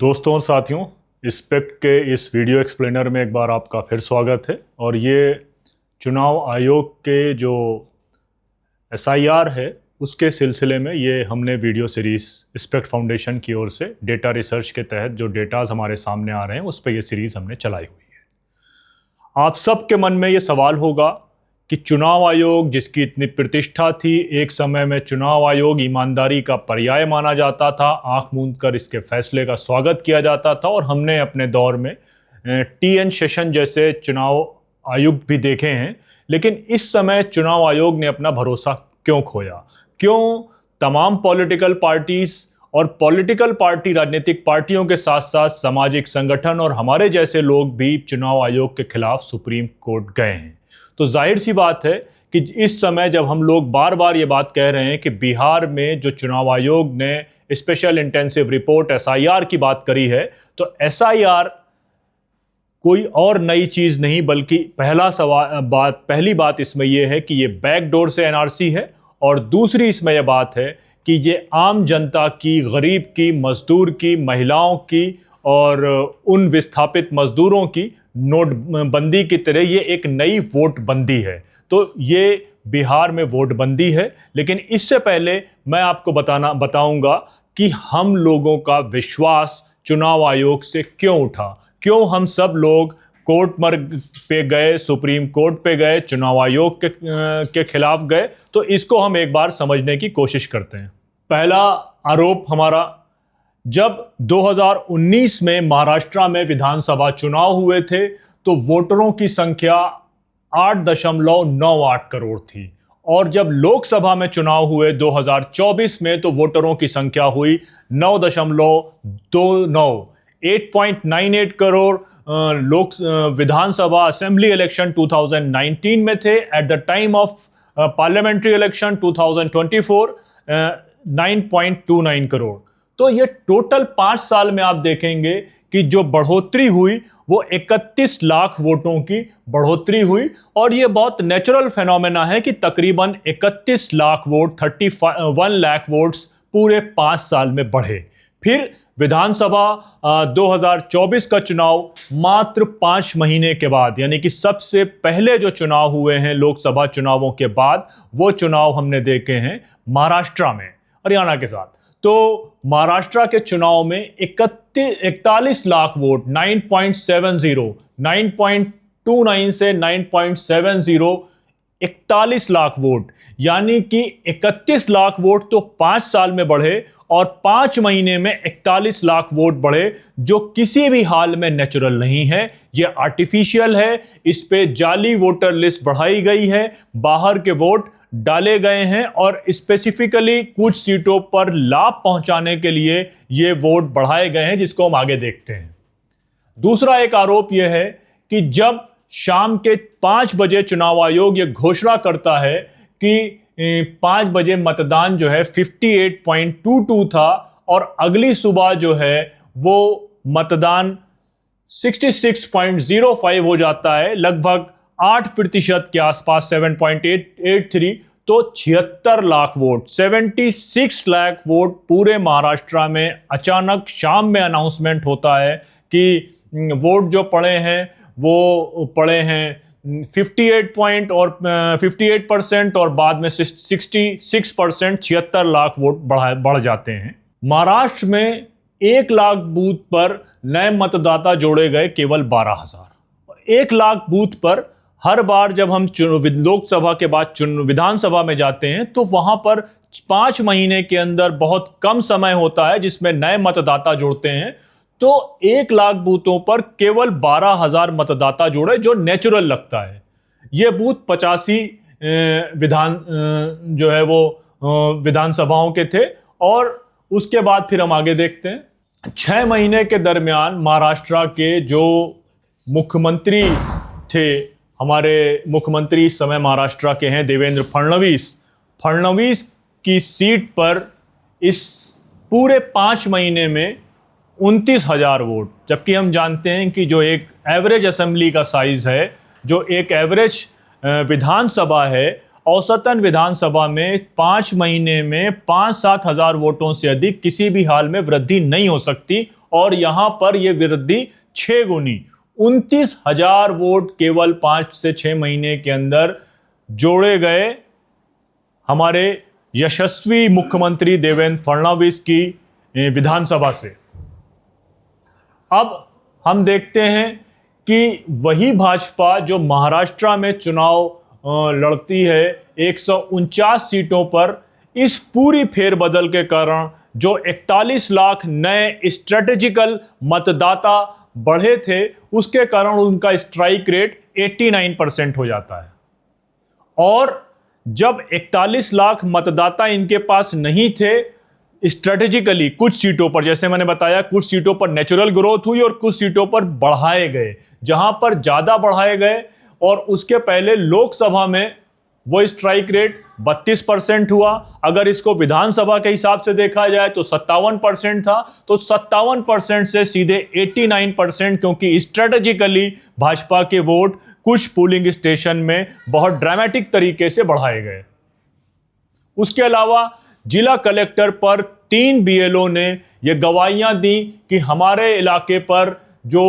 दोस्तों और साथियों, स्पेक्ट के इस वीडियो एक्सप्लेनर में एक बार आपका फिर स्वागत है। और ये चुनाव आयोग के जो SIR है उसके सिलसिले में ये हमने वीडियो सीरीज़ स्पेक्ट फाउंडेशन की ओर से डेटा रिसर्च के तहत जो डेटाज हमारे सामने आ रहे हैं उस पर ये सीरीज़ हमने चलाई हुई है। आप सबके मन में ये सवाल होगा कि चुनाव आयोग जिसकी इतनी प्रतिष्ठा थी, एक समय में चुनाव आयोग ईमानदारी का पर्याय माना जाता था, आंख मूंद कर इसके फैसले का स्वागत किया जाता था और हमने अपने दौर में TN शेषन जैसे चुनाव आयुक्त भी देखे हैं। लेकिन इस समय चुनाव आयोग ने अपना भरोसा क्यों खोया? क्यों तमाम पॉलिटिकल पार्टीज और पॉलिटिकल पार्टी राजनीतिक पार्टियों के साथ साथ सामाजिक संगठन और हमारे जैसे लोग भी चुनाव आयोग के खिलाफ सुप्रीम कोर्ट गए हैं? तो जाहिर सी बात है कि इस समय जब हम लोग बार बार ये बात कह रहे हैं कि बिहार में जो चुनाव आयोग ने स्पेशल इंटेंसिव रिपोर्ट SIR की बात करी है, तो SIR कोई और नई चीज़ नहीं बल्कि पहली बात इसमें यह है कि ये बैकडोर से NRC है, और दूसरी इसमें यह बात है कि ये आम जनता की, गरीब की, मजदूर की, महिलाओं की और उन विस्थापित मजदूरों की नोटबंदी की तरह ये एक नई वोट बंदी है। तो ये बिहार में वोट बंदी है। लेकिन इससे पहले मैं आपको बताऊंगा कि हम लोगों का विश्वास चुनाव आयोग से क्यों उठा, क्यों हम सब लोग कोर्ट पे गए, सुप्रीम कोर्ट पे गए, चुनाव आयोग के खिलाफ गए। तो इसको हम एक बार समझने की कोशिश करते हैं। पहला आरोप हमारा, जब 2019 में महाराष्ट्र में विधानसभा चुनाव हुए थे तो वोटरों की संख्या 8.98 करोड़ थी, और जब लोकसभा में चुनाव हुए 2024 में तो वोटरों की संख्या हुई 9.29, 8.98 करोड़ लोक विधानसभा असेंबली इलेक्शन 2019 में थे। At the time of parliamentary election 2024 9.29 crore. तो ये टोटल 5 साल में आप देखेंगे कि जो बढ़ोतरी हुई वो 31 लाख वोटों की बढ़ोतरी हुई, और ये बहुत नेचुरल फेनोमेना है कि तकरीबन 31 लाख वोट, 31 लाख वोट्स पूरे 5 साल में बढ़े। फिर विधानसभा 2024 का चुनाव मात्र 5 महीने के बाद, यानी कि सबसे पहले जो चुनाव हुए हैं लोकसभा चुनावों के बाद, वो चुनाव हमने देखे हैं महाराष्ट्र में, हरियाणा के साथ। तो महाराष्ट्र के चुनाव में 41 लाख वोट, 9.29 से 9.70, 41 लाख वोट, यानी कि 31 लाख वोट तो 5 साल में बढ़े और 5 महीने में 41 लाख वोट बढ़े, जो किसी भी हाल में नेचुरल नहीं है, ये आर्टिफिशियल है। इस पे जाली वोटर लिस्ट बढ़ाई गई है, बाहर के वोट डाले गए हैं और स्पेसिफिकली कुछ सीटों पर लाभ पहुंचाने के लिए ये वोट बढ़ाए गए हैं, जिसको हम आगे देखते हैं। दूसरा एक आरोप यह है कि जब शाम के 5 बजे चुनाव आयोग ये घोषणा करता है कि 5 बजे मतदान जो है 58.22 था, और अगली सुबह जो है वो मतदान 66.05 हो जाता है, लगभग 8% के आसपास, 7.83, तो 76 लाख वोट, 76 लाख वोट पूरे महाराष्ट्र में अचानक शाम में अनाउंसमेंट होता है कि वोट जो पड़े हैं वो पड़े हैं 58% और बाद में 66%, 76 लाख वोट बढ़ जाते हैं। महाराष्ट्र में 1 लाख बूथ पर नए मतदाता जोड़े गए केवल 12,000। 1 लाख बूथ पर हर बार जब हम लोकसभा के बाद विधानसभा में जाते हैं तो वहां पर 5 महीने के अंदर बहुत कम समय होता है जिसमें नए मतदाता जुड़ते हैं। तो 1 लाख बूथों पर केवल 12,000 मतदाता जुड़े, जो नेचुरल लगता है। ये बूथ 85 जो है वो विधानसभाओं के थे। और उसके बाद फिर हम आगे देखते हैं। 6 महीने के दरमियान महाराष्ट्र के जो मुख्यमंत्री थे, हमारे मुख्यमंत्री इस समय महाराष्ट्र के हैं देवेंद्र फडणवीस की सीट पर इस पूरे 5 महीने में 29,000 वोट, जबकि हम जानते हैं कि जो एक एवरेज असेंबली का साइज है, जो एक एवरेज विधानसभा है, औसतन विधानसभा में 5 महीने में 5-7 हज़ार वोटों से अधिक किसी भी हाल में वृद्धि नहीं हो सकती। और यहां पर यह वृद्धि 6 गुनी 29,000 वोट केवल 5 से 6 महीने के अंदर जोड़े गए हमारे यशस्वी मुख्यमंत्री देवेंद्र फडणवीस की विधानसभा से। अब हम देखते हैं कि वही भाजपा जो महाराष्ट्र में चुनाव लड़ती है 149 सीटों पर, इस पूरी फेरबदल के कारण जो 41 लाख नए स्ट्रेटेजिकल मतदाता बढ़े थे, उसके कारण उनका स्ट्राइक रेट 89% हो जाता है। और जब 41 लाख मतदाता इनके पास नहीं थे, स्ट्रेटेजिकली कुछ सीटों पर, जैसे मैंने बताया, कुछ सीटों पर नेचुरल ग्रोथ हुई और कुछ सीटों पर बढ़ाए गए। जहां पर ज्यादा बढ़ाए गए और उसके पहले लोकसभा में वो स्ट्राइक रेट 32% हुआ। अगर इसको विधानसभा के हिसाब से देखा जाए तो 57% था, तो 57% से सीधे 89%, क्योंकि स्ट्रेटेजिकली भाजपा के वोट कुछ पोलिंग स्टेशन में बहुत ड्रामेटिक तरीके से बढ़ाए गए। उसके अलावा जिला कलेक्टर पर 3 बीएलओ ने ये गवाहियां दी कि हमारे इलाके पर जो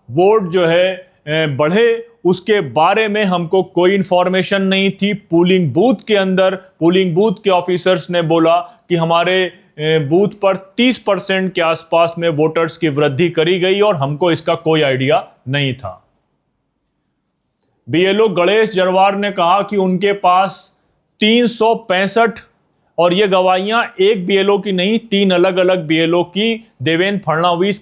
वोट जो है बढ़े, उसके बारे में हमको कोई इंफॉर्मेशन नहीं थी। पोलिंग बूथ के अंदर पोलिंग बूथ के ऑफिसर्स ने बोला कि हमारे बूथ पर 30% के आसपास में वोटर्स की वृद्धि करी गई और हमको इसका कोई आइडिया नहीं था। बीएलओ गणेश जरवार ने कहा कि उनके पास 365, और ये गवाहियां एक बीएलओ की नहीं, 3 अलग अलग बीएलओ की देवेंद्र फडणवीस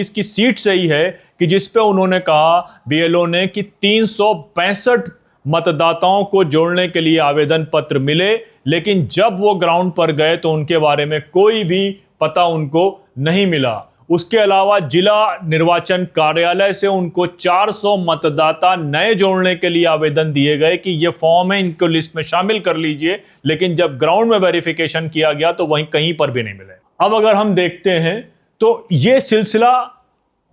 की सीट से ही है, कि जिस पे उन्होंने कहा बीएलओ ने कि 365 मतदाताओं को जोड़ने के लिए आवेदन पत्र मिले, लेकिन जब वो ग्राउंड पर गए तो उनके बारे में कोई भी पता उनको नहीं मिला। उसके अलावा जिला निर्वाचन कार्यालय से उनको 400 मतदाता नए जोड़ने के लिए आवेदन दिए गए कि ये फॉर्म है, इनको लिस्ट में शामिल कर लीजिए, लेकिन जब ग्राउंड में वेरिफिकेशन किया गया तो वहीं कहीं पर भी नहीं मिले। अब अगर हम देखते हैं तो ये सिलसिला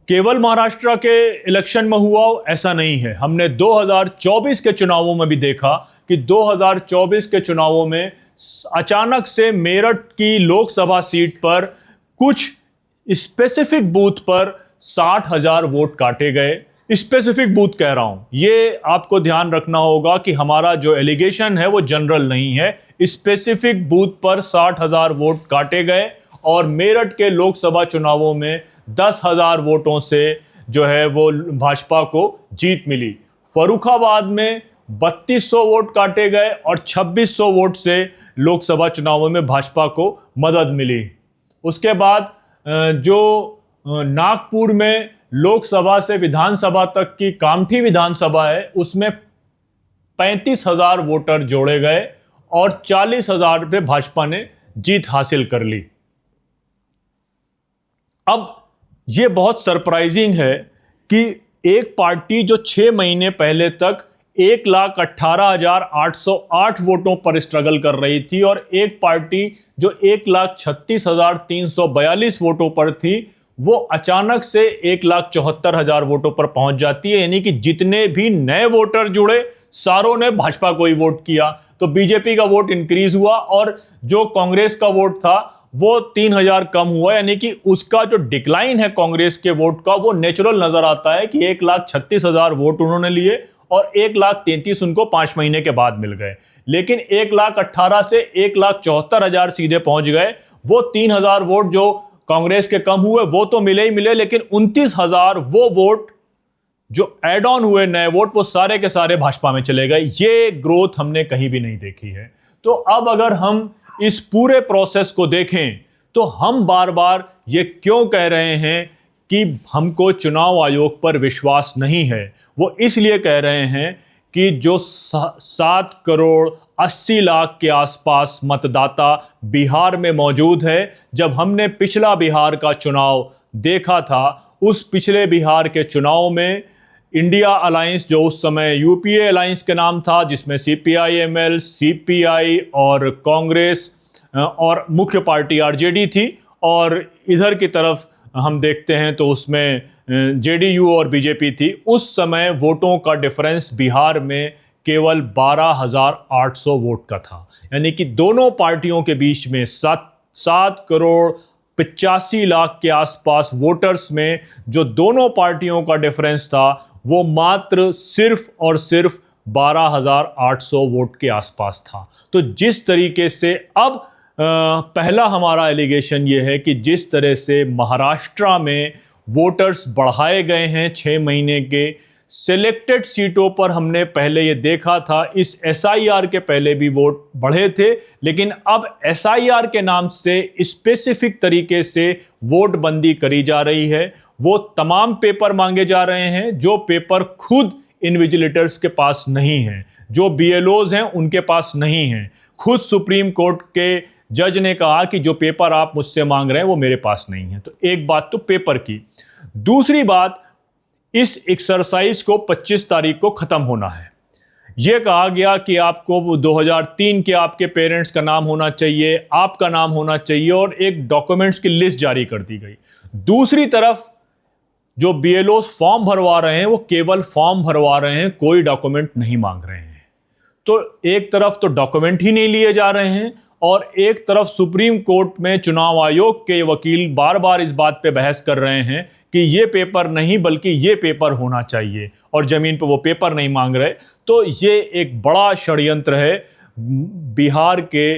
केवल महाराष्ट्र के इलेक्शन में हुआ ऐसा नहीं है। हमने 2024 के चुनावों में भी देखा कि 2024 के चुनावों में अचानक से मेरठ की लोकसभा सीट पर कुछ स्पेसिफिक बूथ पर 60,000 वोट काटे गए। स्पेसिफिक बूथ कह रहा हूं, ये आपको ध्यान रखना होगा कि हमारा जो एलिगेशन है वो जनरल नहीं है। स्पेसिफिक बूथ पर 60,000 वोट काटे गए और मेरठ के लोकसभा चुनावों में 10,000 वोटों से जो है वो भाजपा को जीत मिली। फर्रुखाबाद में 3200 वोट काटे गए और 2600 वोट से लोकसभा चुनावों में भाजपा को मदद मिली। उसके बाद जो नागपुर में लोकसभा से विधानसभा तक की कामठी विधानसभा है, उसमें 35,000 वोटर जोड़े गए और 40,000 पे भाजपा ने जीत हासिल कर ली। अब यह बहुत सरप्राइजिंग है कि एक पार्टी जो 6 महीने पहले तक 1,18,808 वोटों पर स्ट्रगल कर रही थी और एक पार्टी जो 1,36,342 वोटों पर थी, वो अचानक से 1,74,000 वोटों पर पहुंच जाती है। यानी कि जितने भी नए वोटर जुड़े सारों ने भाजपा को ही वोट किया, तो बीजेपी का वोट इंक्रीज हुआ और जो कांग्रेस का वोट था वो 3,000 कम हुआ। यानी कि उसका जो डिक्लाइन है कांग्रेस के वोट का वो नेचुरल नजर आता है कि 1,36,000 वोट उन्होंने लिए और 1,33,000 उनको 5 महीने के बाद मिल गए। लेकिन 1,18,000 से 1,74,000 सीधे पहुंच गए। वो 3,000 वोट जो कांग्रेस के कम हुए वो तो मिले ही मिले, लेकिन 29,000 वो वोट जो एड ऑन हुए नए वोट, वो सारे के सारे भाजपा में चले गए। ये ग्रोथ हमने कहीं भी नहीं देखी है। तो अब अगर हम इस पूरे प्रोसेस को देखें तो हम बार बार ये क्यों कह रहे हैं कि हमको चुनाव आयोग पर विश्वास नहीं है। वो इसलिए कह रहे हैं कि जो 7 करोड़ 80 लाख के आसपास मतदाता बिहार में मौजूद है, जब हमने पिछला बिहार का चुनाव देखा था, उस पिछले बिहार के चुनाव में इंडिया अलायंस, जो उस समय यूपीए अलायंस के नाम था, जिसमें सीपीआई-एमएल, सीपीआई और कांग्रेस और मुख्य पार्टी आरजेडी थी, और इधर की तरफ हम देखते हैं तो उसमें जेडीयू और बीजेपी थी। उस समय वोटों का डिफरेंस बिहार में केवल 12,800 वोट का था। यानी कि दोनों पार्टियों के बीच में 7 करोड़ 85 लाख के आसपास वोटर्स में जो दोनों पार्टियों का डिफरेंस था वो मात्र सिर्फ और सिर्फ 12,800 वोट के आसपास था। तो जिस तरीके से अब पहला हमारा एलिगेशन ये है कि जिस तरह से महाराष्ट्र में वोटर्स बढ़ाए गए हैं 6 महीने के, सिलेक्टेड सीटों पर हमने पहले ये देखा था, इस एसआईआर के पहले भी वोट बढ़े थे, लेकिन अब एसआईआर के नाम से स्पेसिफिक तरीके से वोट बंदी करी जा रही है। वो तमाम पेपर मांगे जा रहे हैं जो पेपर खुद इन्विजिलेटर्स के पास नहीं हैं, जो बीएलओज हैं उनके पास नहीं हैं। खुद सुप्रीम कोर्ट के जज ने कहा कि जो पेपर आप मुझसे मांग रहे हैं वो मेरे पास नहीं है। तो एक बात तो पेपर की। दूसरी बात, इस एक्सरसाइज को 25 तारीख को खत्म होना है। यह कहा गया कि आपको 2003 के आपके पेरेंट्स का नाम होना चाहिए, आपका नाम होना चाहिए, और एक डॉक्यूमेंट्स की लिस्ट जारी कर दी गई। दूसरी तरफ जो बीएलओ फॉर्म भरवा रहे हैं वो केवल फॉर्म भरवा रहे हैं, कोई डॉक्यूमेंट नहीं मांग रहे हैं। तो एक तरफ तो डॉक्यूमेंट ही नहीं लिए जा रहे हैं, और एक तरफ सुप्रीम कोर्ट में चुनाव आयोग के वकील बार बार इस बात पे बहस कर रहे हैं कि ये पेपर नहीं बल्कि ये पेपर होना चाहिए, और जमीन पे वो पेपर नहीं मांग रहे। तो ये एक बड़ा षड्यंत्र है बिहार के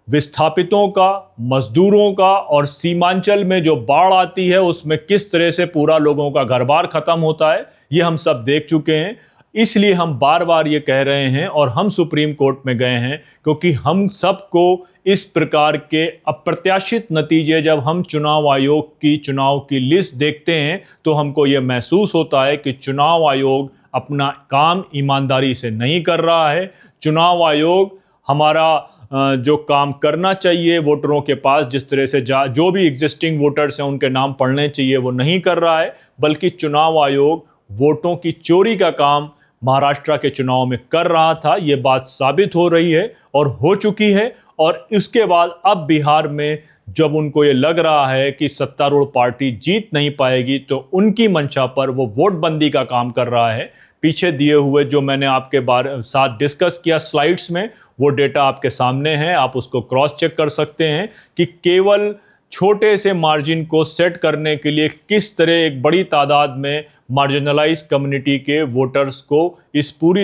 विस्थापितों का, मजदूरों का, और सीमांचल में जो बाढ़ आती है उसमें किस तरह से पूरा लोगों का घर बार खत्म होता है, ये हम सब देख चुके हैं। इसलिए हम बार बार ये कह रहे हैं और हम सुप्रीम कोर्ट में गए हैं, क्योंकि हम सबको इस प्रकार के अप्रत्याशित नतीजे, जब हम चुनाव आयोग की चुनाव की लिस्ट देखते हैं तो हमको ये महसूस होता है कि चुनाव आयोग अपना काम ईमानदारी से नहीं कर रहा है। चुनाव आयोग हमारा जो काम करना चाहिए वोटरों के पास, जिस तरह से जो भी एग्जिस्टिंग वोटर्स हैं उनके नाम पढ़ने चाहिए, वो नहीं कर रहा है, बल्कि चुनाव आयोग वोटों की चोरी का काम महाराष्ट्र के चुनाव में कर रहा था। ये बात साबित हो रही है और हो चुकी है। और इसके बाद अब बिहार में जब उनको ये लग रहा है कि सत्तारूढ़ पार्टी जीत नहीं पाएगी, तो उनकी मंशा पर वो वोट बंदी का काम कर रहा है। पीछे दिए हुए जो मैंने आपके साथ डिस्कस किया स्लाइड्स में, वो डेटा आपके सामने है, आप उसको क्रॉस चेक कर सकते हैं कि केवल छोटे से मार्जिन को सेट करने के लिए किस तरह एक बड़ी तादाद में मार्जिनलाइज कम्युनिटी के वोटर्स को इस पूरी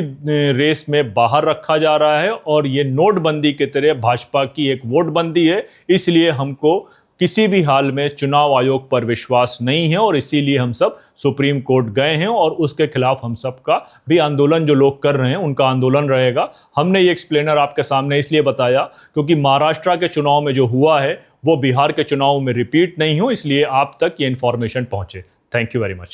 रेस में बाहर रखा जा रहा है। और ये नोटबंदी के तरह भाजपा की एक वोटबंदी है। इसलिए हमको किसी भी हाल में चुनाव आयोग पर विश्वास नहीं है, और इसीलिए हम सब सुप्रीम कोर्ट गए हैं, और उसके खिलाफ हम सब का भी आंदोलन, जो लोग कर रहे हैं उनका आंदोलन रहेगा। हमने ये एक्सप्लेनर आपके सामने इसलिए बताया क्योंकि महाराष्ट्र के चुनाव में जो हुआ है वो बिहार के चुनाव में रिपीट नहीं हो, इसलिए आप तक ये इंफॉर्मेशन पहुंचे। Thank you very much.